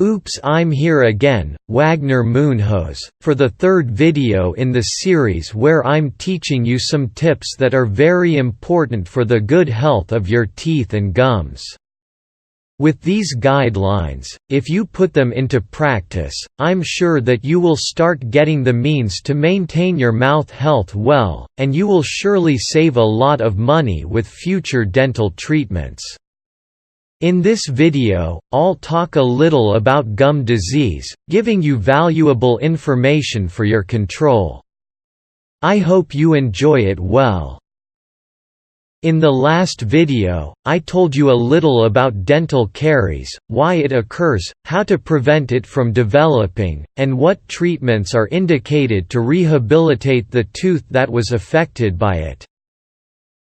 Oops, I'm here again, Wagner Munoz, for the third video in the series where I'm teaching you some tips that are very important for the good health of your teeth and gums. With these guidelines, if you put them into practice, I'm sure that you will start getting the means to maintain your mouth health well, and you will surely save a lot of money with future dental treatments. In this video, I'll talk a little about gum disease, giving you valuable information for your control. I hope you enjoy it well. In the last video, I told you a little about dental caries, why it occurs, how to prevent it from developing, and what treatments are indicated to rehabilitate the tooth that was affected by it.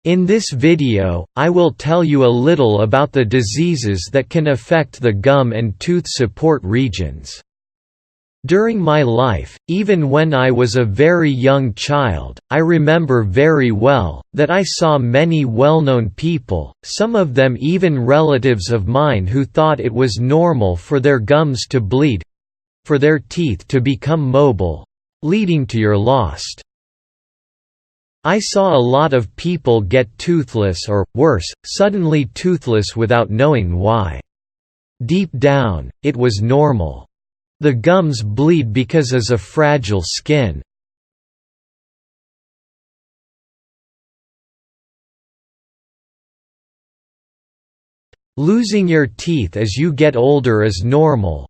In this video, I will tell you a little about the diseases that can affect the gum and tooth support regions. During my life, even when I was a very young child, I remember very well that I saw many well-known people, some of them even relatives of mine, who thought it was normal for their gums to bleed, for their teeth to become mobile, leading to your lost. I saw a lot of people get toothless or, worse, suddenly toothless without knowing why. Deep down, it was normal. The gums bleed because of a fragile skin. Losing your teeth as you get older is normal.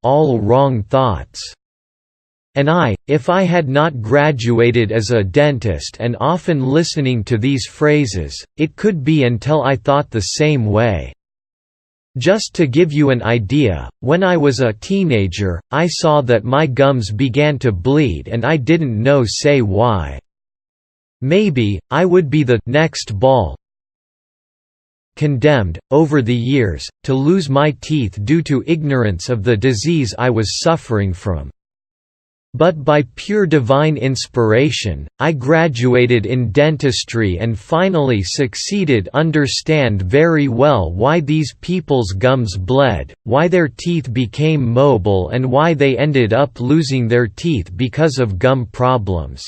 All wrong thoughts. And if I had not graduated as a dentist and often listening to these phrases, it could be until I thought the same way. Just to give you an idea, when I was a teenager, I saw that my gums began to bleed and I didn't know say why. Maybe I would be the next ball. Condemned, over the years, to lose my teeth due to ignorance of the disease I was suffering from. But by pure divine inspiration, I graduated in dentistry and finally succeeded understand very well why these people's gums bled, why their teeth became mobile and why they ended up losing their teeth because of gum problems.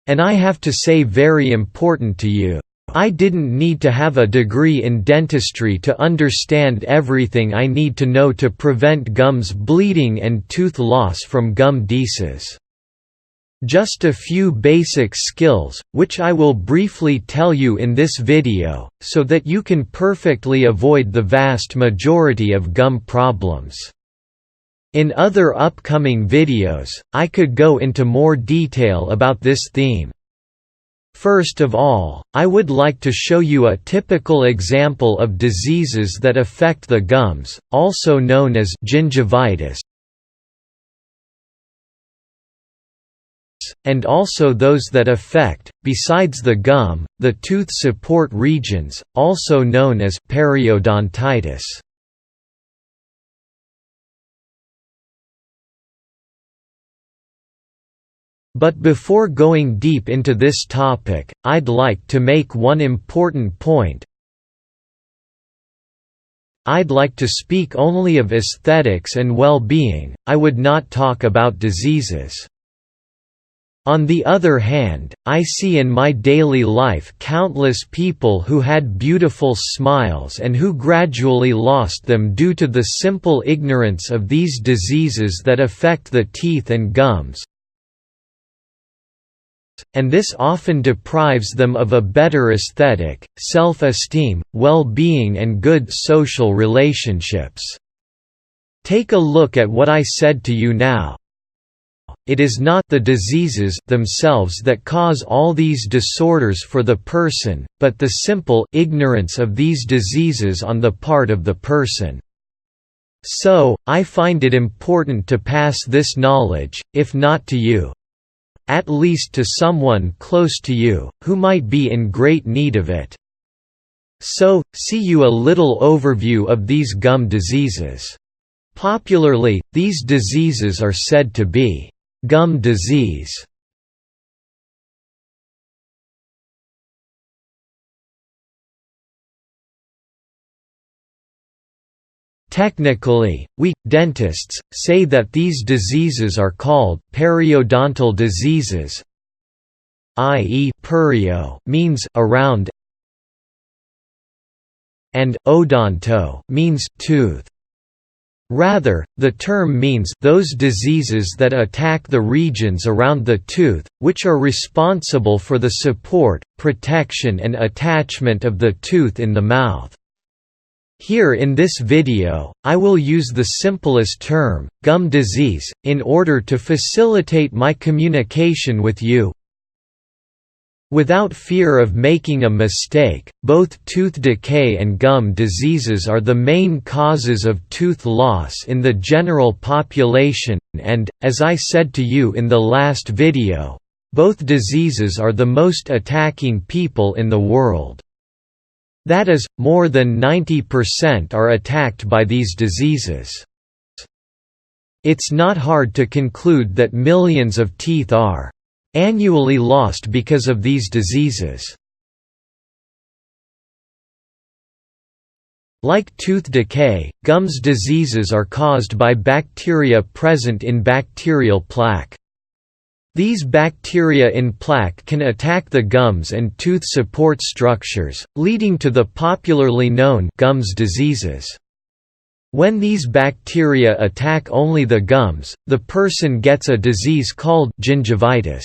And I have to say, very important to you, I didn't need to have a degree in dentistry to understand everything I need to know to prevent gums bleeding and tooth loss from gum disease. Just a few basic skills, which I will briefly tell you in this video, so that you can perfectly avoid the vast majority of gum problems. In other upcoming videos, I could go into more detail about this theme. First of all, I would like to show you a typical example of diseases that affect the gums, also known as gingivitis, and also those that affect, besides the gum, the tooth support regions, also known as periodontitis. But before going deep into this topic, I'd like to make one important point. I'd like to speak only of aesthetics and well-being, I would not talk about diseases. On the other hand, I see in my daily life countless people who had beautiful smiles and who gradually lost them due to the simple ignorance of these diseases that affect the teeth and gums. And this often deprives them of a better aesthetic, self-esteem, well-being and good social relationships. Take a look at what I said to you now. It is not the diseases themselves that cause all these disorders for the person, but the simple ignorance of these diseases on the part of the person. So, I find it important to pass this knowledge, if not to you, at least to someone close to you, who might be in great need of it. So, see you a little overview of these gum diseases. Popularly, these diseases are said to be gum disease. Technically, we, dentists, say that these diseases are called periodontal diseases, i.e. perio means around and odonto means tooth. Rather, the term means those diseases that attack the regions around the tooth, which are responsible for the support, protection and attachment of the tooth in the mouth. Here in this video, I will use the simplest term, gum disease, in order to facilitate my communication with you. Without fear of making a mistake, both tooth decay and gum diseases are the main causes of tooth loss in the general population and, as I said to you in the last video, both diseases are the most attacking people in the world. That is, more than 90% are attacked by these diseases. It's not hard to conclude that millions of teeth are annually lost because of these diseases. Like tooth decay, gums diseases are caused by bacteria present in bacterial plaque. These bacteria in plaque can attack the gums and tooth support structures, leading to the popularly known gums diseases. When these bacteria attack only the gums, the person gets a disease called gingivitis.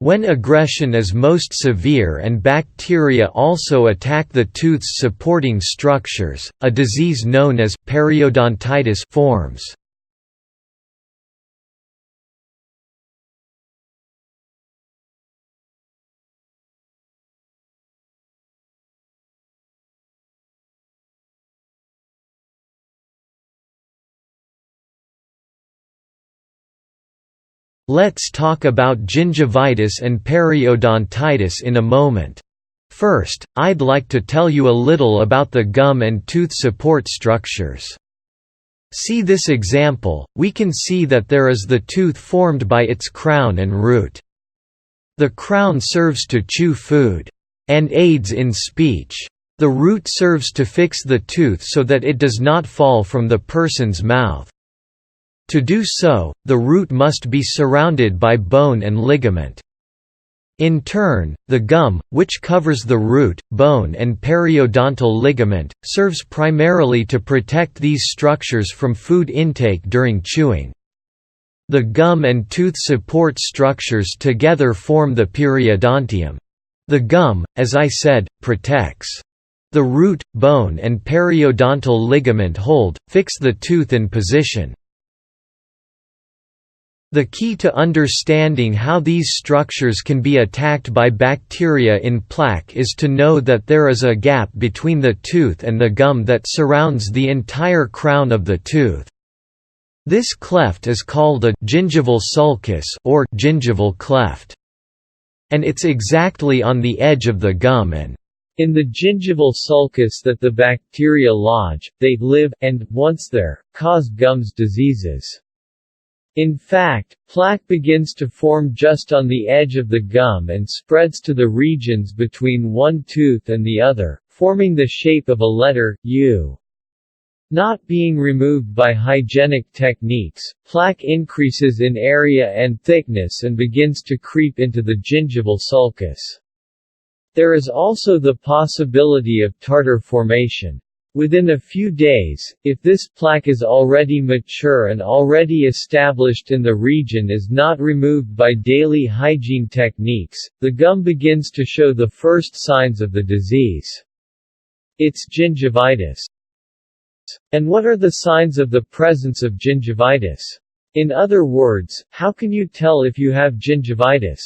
When aggression is most severe and bacteria also attack the tooth's supporting structures, a disease known as periodontitis forms. Let's talk about gingivitis and periodontitis in a moment. First, I'd like to tell you a little about the gum and tooth support structures. See this example, we can see that there is the tooth formed by its crown and root. The crown serves to chew food and aids in speech. The root serves to fix the tooth so that it does not fall from the person's mouth. To do so, the root must be surrounded by bone and ligament. In turn, the gum, which covers the root, bone and periodontal ligament, serves primarily to protect these structures from food intake during chewing. The gum and tooth support structures together form the periodontium. The gum, as I said, protects. The root, bone and periodontal ligament fix the tooth in position. The key to understanding how these structures can be attacked by bacteria in plaque is to know that there is a gap between the tooth and the gum that surrounds the entire crown of the tooth. This cleft is called a gingival sulcus or gingival cleft. And it's exactly on the edge of the gum and in the gingival sulcus that the bacteria lodge. They live, and, once there, cause gums diseases. In fact, plaque begins to form just on the edge of the gum and spreads to the regions between one tooth and the other, forming the shape of a letter, U. Not being removed by hygienic techniques, plaque increases in area and thickness and begins to creep into the gingival sulcus. There is also the possibility of tartar formation. Within a few days, if this plaque is already mature and already established in the region is not removed by daily hygiene techniques, the gum begins to show the first signs of the disease. It's gingivitis. And what are the signs of the presence of gingivitis? In other words, how can you tell if you have gingivitis?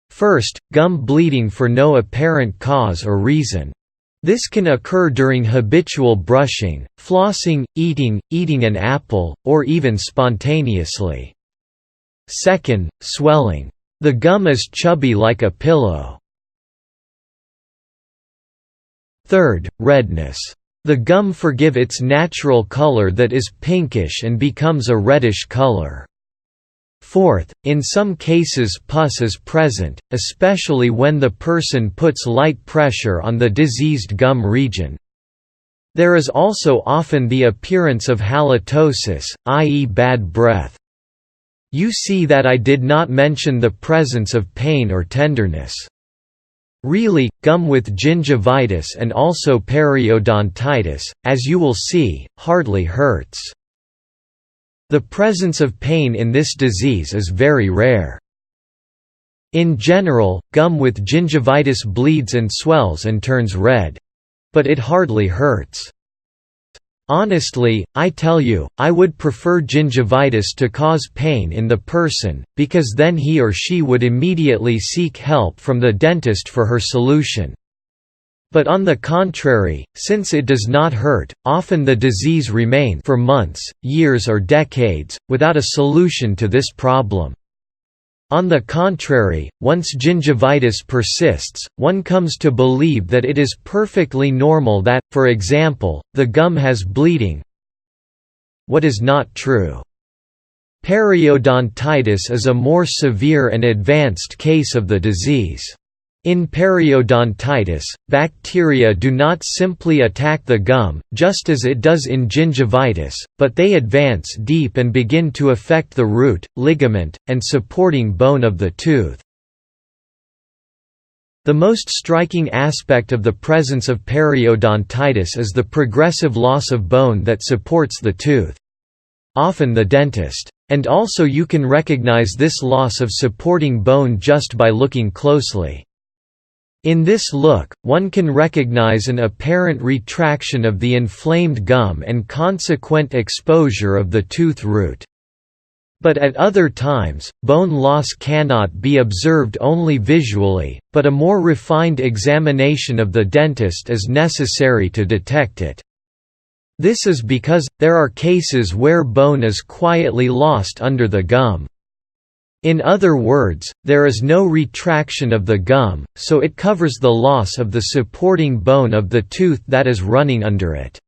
First, gum bleeding for no apparent cause or reason. This can occur during habitual brushing, flossing, eating an apple, or even spontaneously. Second, swelling. The gum is chubby like a pillow. Third, redness. The gum forgive its natural color that is pinkish and becomes a reddish color. Fourth, in some cases pus is present, especially when the person puts light pressure on the diseased gum region. There is also often the appearance of halitosis, i.e. bad breath. You see that I did not mention the presence of pain or tenderness. Really, gum with gingivitis and also periodontitis, as you will see, hardly hurts. The presence of pain in this disease is very rare. In general, gum with gingivitis bleeds and swells and turns red. But it hardly hurts. Honestly, I tell you, I would prefer gingivitis to cause pain in the person, because then he or she would immediately seek help from the dentist for her solution. But on the contrary, since it does not hurt, often the disease remains for months, years or decades, without a solution to this problem. On the contrary, once gingivitis persists, one comes to believe that it is perfectly normal that, for example, the gum has bleeding. What is not true. Periodontitis is a more severe and advanced case of the disease. In periodontitis, bacteria do not simply attack the gum, just as it does in gingivitis, but they advance deep and begin to affect the root, ligament, and supporting bone of the tooth. The most striking aspect of the presence of periodontitis is the progressive loss of bone that supports the tooth. Often the dentist. And also you can recognize this loss of supporting bone just by looking closely. In this look, one can recognize an apparent retraction of the inflamed gum and consequent exposure of the tooth root. But at other times, bone loss cannot be observed only visually, but a more refined examination of the dentist is necessary to detect it. This is because, there are cases where bone is quietly lost under the gum. In other words, there is no retraction of the gum, so it covers the loss of the supporting bone of the tooth that is running under it.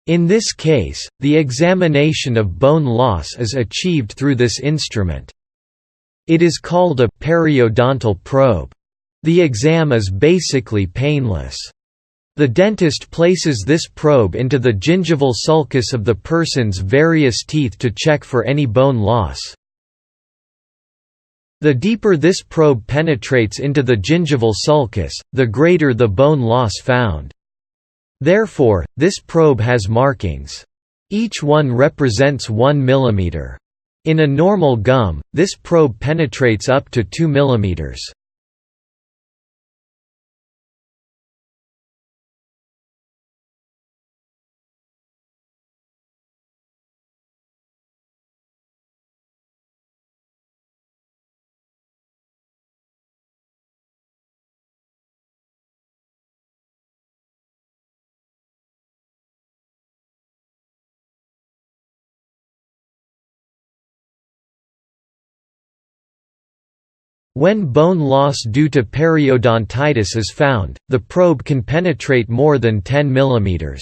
In this case, the examination of bone loss is achieved through this instrument. It is called a periodontal probe. The exam is basically painless. The dentist places this probe into the gingival sulcus of the person's various teeth to check for any bone loss. The deeper this probe penetrates into the gingival sulcus, the greater the bone loss found. Therefore, this probe has markings. Each one represents 1 mm. In a normal gum, this probe penetrates up to 2 mm. When bone loss due to periodontitis is found, the probe can penetrate more than 10 mm.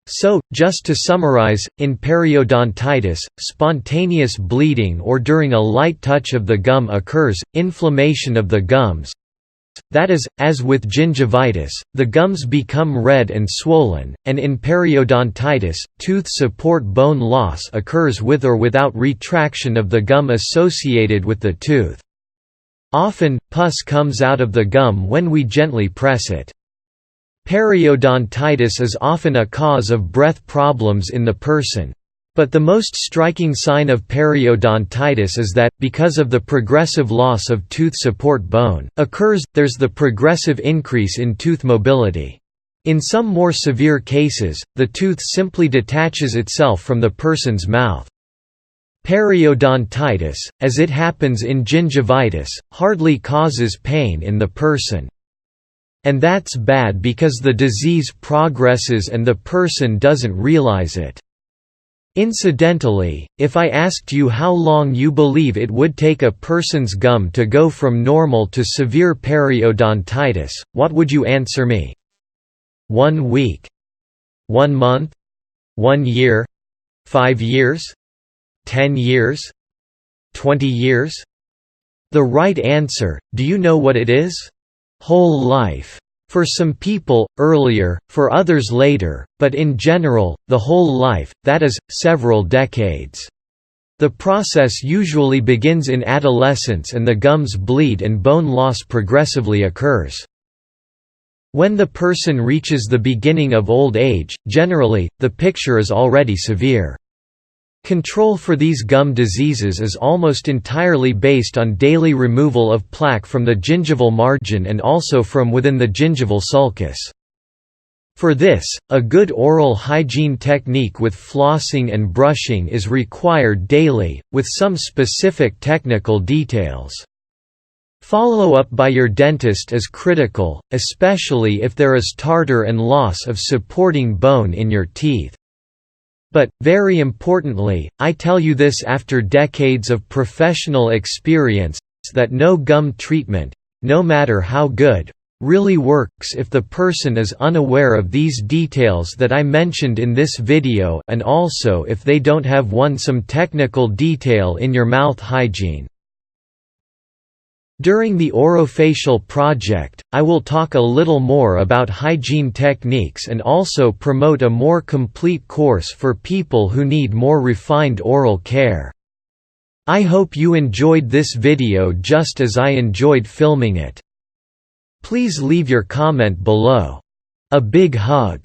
So, just to summarize, in periodontitis, spontaneous bleeding or during a light touch of the gum occurs, inflammation of the gums. That is, as with gingivitis, the gums become red and swollen, and in periodontitis, tooth support bone loss occurs with or without retraction of the gum associated with the tooth. Often, pus comes out of the gum when we gently press it. Periodontitis is often a cause of breath problems in the person. But the most striking sign of periodontitis is that, because of the progressive loss of tooth support bone, there's the progressive increase in tooth mobility. In some more severe cases, the tooth simply detaches itself from the person's mouth. Periodontitis, as it happens in gingivitis, hardly causes pain in the person. And that's bad because the disease progresses and the person doesn't realize it. Incidentally, if I asked you how long you believe it would take a person's gum to go from normal to severe periodontitis, what would you answer me? 1 week? 1 month? 1 year? 5 years? 10 years? 20 years? The right answer, do you know what it is? Whole life. For some people, earlier, for others later, but in general, the whole life, that is, several decades. The process usually begins in adolescence and the gums bleed and bone loss progressively occurs. When the person reaches the beginning of old age, generally, the picture is already severe. Control for these gum diseases is almost entirely based on daily removal of plaque from the gingival margin and also from within the gingival sulcus. For this, a good oral hygiene technique with flossing and brushing is required daily, with some specific technical details. Follow-up by your dentist is critical, especially if there is tartar and loss of supporting bone in your teeth. But, very importantly, I tell you this after decades of professional experience, that no gum treatment, no matter how good, really works if the person is unaware of these details that I mentioned in this video and also if they don't have some technical detail in your mouth hygiene. During the orofacial project, I will talk a little more about hygiene techniques and also promote a more complete course for people who need more refined oral care. I hope you enjoyed this video just as I enjoyed filming it. Please leave your comment below. A big hug.